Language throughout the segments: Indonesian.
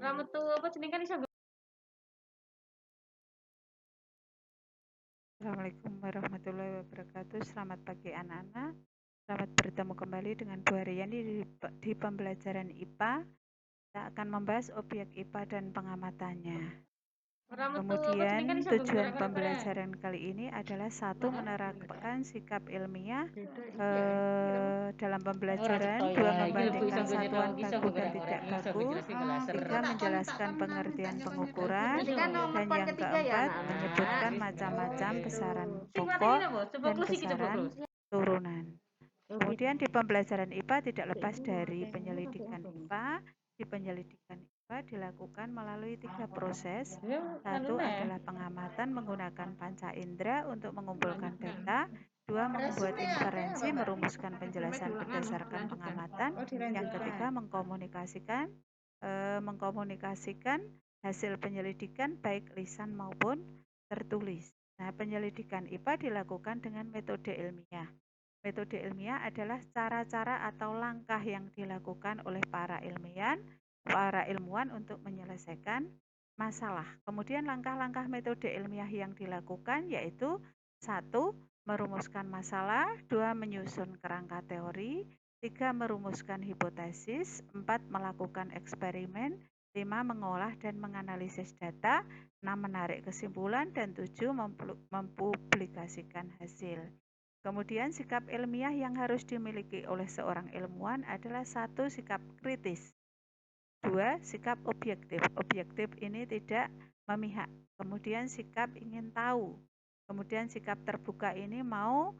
Ora metu apa jeneng kan iso. Assalamualaikum warahmatullahi wabarakatuh. Selamat pagi anak-anak. Selamat bertemu kembali dengan Bu Haryani di pembelajaran IPA. Kita akan membahas objek IPA dan pengamatannya. Ora metu apa jeneng kan Kemudian iso tujuan gerak-gerak. pembelajaran kali ini adalah satu, menerapkan sikap ilmiah dalam pembelajaran, dua, membandingkan satuan baku dan tidak baku, tiga, menjelaskan pengertian pengukuran, dan yang keempat, menyebutkan macam-macam besaran pokok dan besaran turunan. Kemudian di pembelajaran IPA tidak lepas dari penyelidikan IPA. Di penyelidikan IPA dilakukan melalui 3 proses. Satu adalah pengamatan menggunakan panca indera untuk mengumpulkan data. Dua, membuat inferensi, merumuskan penjelasan berdasarkan pengamatan. Yang ketiga, mengkomunikasikan hasil penyelidikan baik lisan maupun tertulis. Nah, penyelidikan IPA dilakukan dengan metode ilmiah. Metode ilmiah adalah cara-cara atau langkah yang dilakukan oleh para ilmuwan untuk menyelesaikan masalah. Kemudian langkah-langkah metode ilmiah yang dilakukan yaitu 1. Merumuskan masalah, 2. Menyusun kerangka teori, 3. Merumuskan hipotesis, 4. Melakukan eksperimen, 5. Mengolah dan menganalisis data, 6. Menarik kesimpulan, dan 7. Mempublikasikan hasil. Kemudian sikap ilmiah yang harus dimiliki oleh seorang ilmuwan adalah 1. Sikap kritis, 2. Sikap objektif. Objektif ini tidak memihak. Kemudian sikap ingin tahu. Kemudian sikap terbuka ini mau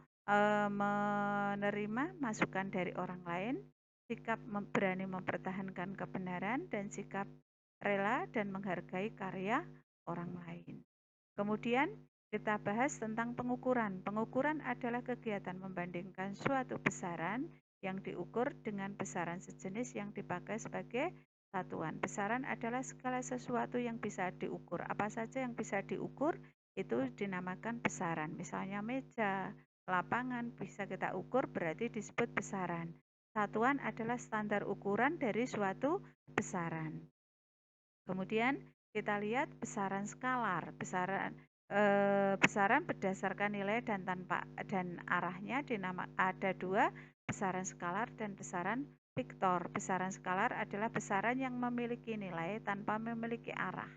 menerima masukan dari orang lain. Sikap berani mempertahankan kebenaran dan sikap rela dan menghargai karya orang lain. Kemudian kita bahas tentang pengukuran. Pengukuran adalah kegiatan membandingkan suatu besaran yang diukur dengan besaran sejenis yang dipakai sebagai satuan. Besaran adalah segala sesuatu yang bisa diukur. Apa saja yang bisa diukur itu dinamakan besaran. Misalnya meja, lapangan bisa kita ukur berarti disebut besaran. Satuan adalah standar ukuran dari suatu besaran. Kemudian kita lihat besaran skalar. Besaran berdasarkan nilai dan arahnya ada 2, besaran skalar dan besaran vektor. Besaran skalar adalah besaran yang memiliki nilai tanpa memiliki arah.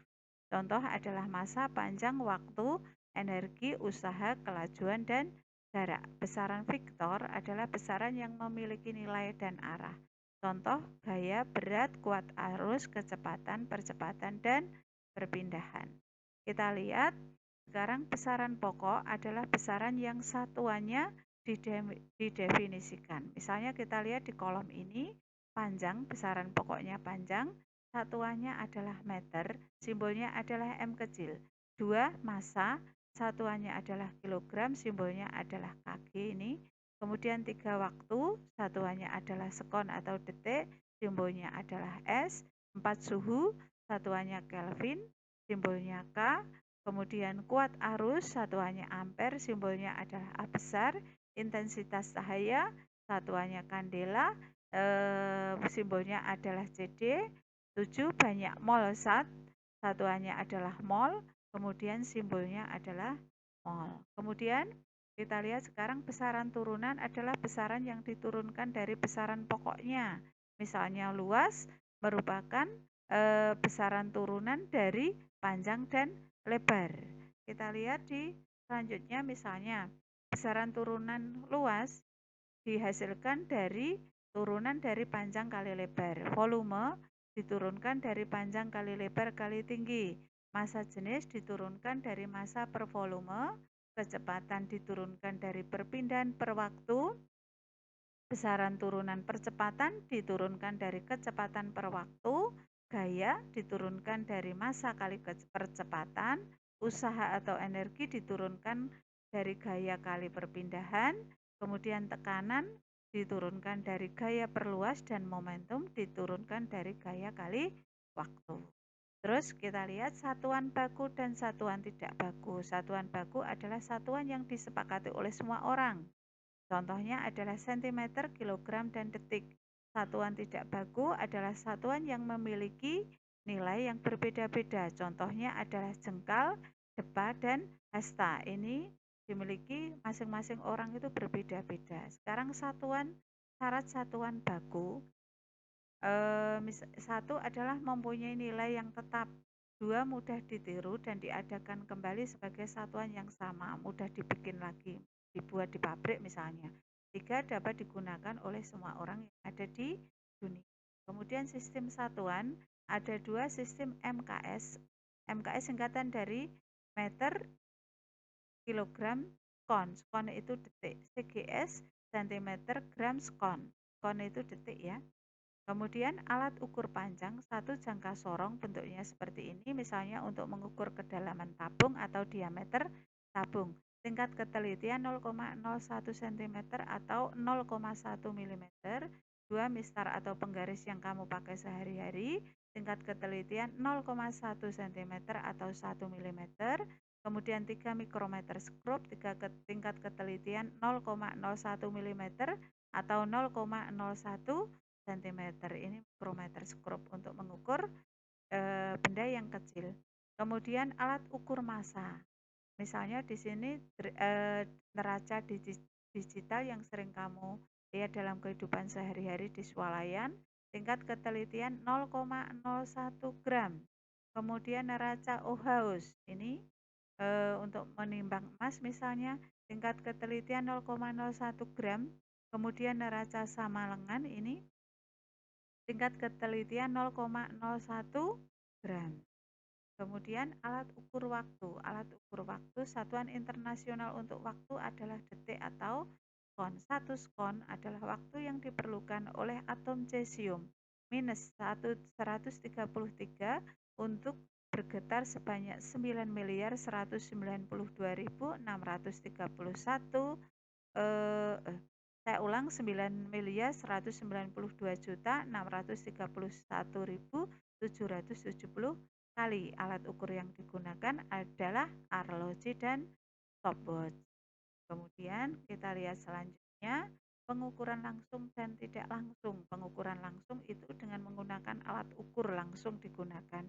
Contoh adalah massa, panjang, waktu, energi, usaha, kelajuan, dan jarak. Besaran vektor adalah besaran yang memiliki nilai dan arah. Contoh, gaya, berat, kuat arus, kecepatan, percepatan, dan perpindahan. Kita lihat sekarang besaran pokok adalah besaran yang satuannya didefinisikan. Misalnya kita lihat di kolom ini, panjang, besaran pokoknya panjang, satuannya adalah meter, simbolnya adalah M kecil. 2. Massa, satuannya adalah kilogram, simbolnya adalah kg ini. Kemudian 3. Waktu, satuannya adalah sekon atau detik, simbolnya adalah S. 4. Suhu, satuannya Kelvin, simbolnya K. Kemudian kuat arus, satuannya ampere, simbolnya adalah A besar. Intensitas cahaya, satuannya kandela, simbolnya adalah CD. 7. Banyak mol zat, satuannya adalah mol, kemudian simbolnya adalah mol. Kemudian kita lihat sekarang besaran turunan adalah besaran yang diturunkan dari besaran pokoknya. Misalnya luas merupakan besaran turunan dari panjang dan lebar. Kita lihat di selanjutnya misalnya besaran turunan luas dihasilkan dari turunan dari panjang kali lebar. Volume diturunkan dari panjang kali lebar kali tinggi. Massa jenis diturunkan dari massa per volume. Kecepatan diturunkan dari perpindahan per waktu. Besaran turunan percepatan diturunkan dari kecepatan per waktu. Gaya diturunkan dari massa kali percepatan. Usaha atau energi diturunkan dari gaya kali perpindahan. Kemudian tekanan diturunkan dari gaya perluas dan momentum diturunkan dari gaya kali waktu. Terus kita lihat satuan baku dan satuan tidak baku. Satuan baku adalah satuan yang disepakati oleh semua orang. Contohnya adalah sentimeter, kilogram, dan detik. Satuan tidak baku adalah satuan yang memiliki nilai yang berbeda-beda. Contohnya adalah jengkal, depa, dan hasta. Ini dimiliki masing-masing orang itu berbeda-beda. Sekarang syarat satuan baku. Satu adalah mempunyai nilai yang tetap. Dua, mudah ditiru dan diadakan kembali sebagai satuan yang sama, mudah dibikin lagi, dibuat di pabrik misalnya. Tiga, dapat digunakan oleh semua orang yang ada di dunia. Kemudian sistem satuan, ada dua sistem MKS. MKS singkatan dari meter, kilogram, kon. Kon itu detik. CGS, centimeter, gram, skon. Kon itu detik ya. Kemudian alat ukur panjang, satu jangka sorong bentuknya seperti ini, misalnya untuk mengukur kedalaman tabung atau diameter tabung. Tingkat ketelitian 0,01 cm atau 0,1 mm. Dua, mistar atau penggaris yang kamu pakai sehari-hari, tingkat ketelitian 0,1 cm atau 1 mm. Kemudian 3, mikrometer skrup, tingkat ketelitian 0,01 mm atau 0,01 cm. Ini mikrometer skrup untuk mengukur benda yang kecil. Kemudian alat ukur massa. Misalnya di sini neraca digital yang sering kamu lihat dalam kehidupan sehari-hari di swalayan, tingkat ketelitian 0,01 gram. Kemudian neraca Ohaus, ini untuk menimbang emas misalnya, tingkat ketelitian 0,01 gram. Kemudian neraca Samalengan ini tingkat ketelitian 0,01 gram. Kemudian alat ukur waktu. Alat ukur waktu, satuan internasional untuk waktu adalah detik atau skon. 1 skon adalah waktu yang diperlukan oleh atom cesium minus 133 untuk bergetar sebanyak 9.192.631 saya ulang 9.192.631.770 kali. Alat ukur yang digunakan adalah arloji dan stopwatch. Kemudian kita lihat selanjutnya pengukuran langsung dan tidak langsung. Pengukuran langsung itu dengan menggunakan alat ukur langsung digunakan.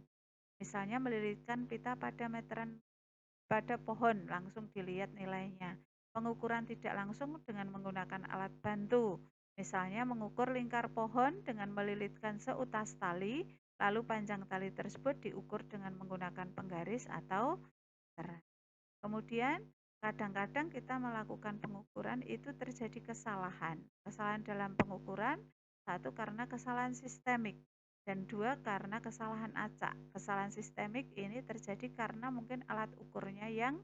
Misalnya melilitkan pita pada meteran pada pohon, langsung dilihat nilainya. Pengukuran tidak langsung dengan menggunakan alat bantu. Misalnya mengukur lingkar pohon dengan melilitkan seutas tali, lalu panjang tali tersebut diukur dengan menggunakan penggaris atau meter. Kemudian kadang-kadang kita melakukan pengukuran itu terjadi kesalahan. Kesalahan dalam pengukuran, satu karena kesalahan sistemik, dan dua karena kesalahan acak. Kesalahan sistemik ini terjadi karena mungkin alat ukurnya yang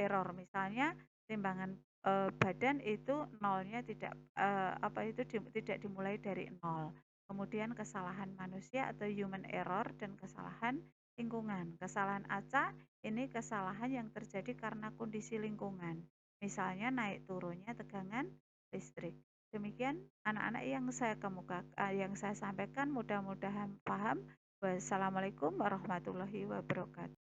error. Misalnya timbangan badan itu nolnya tidak tidak dimulai dari nol. Kemudian kesalahan manusia atau human error dan kesalahan lingkungan. Kesalahan acak ini kesalahan yang terjadi karena kondisi lingkungan. Misalnya naik turunnya tegangan listrik. Demikian anak-anak yang saya sampaikan, mudah-mudahan paham. Wassalamualaikum warahmatullahi wabarakatuh.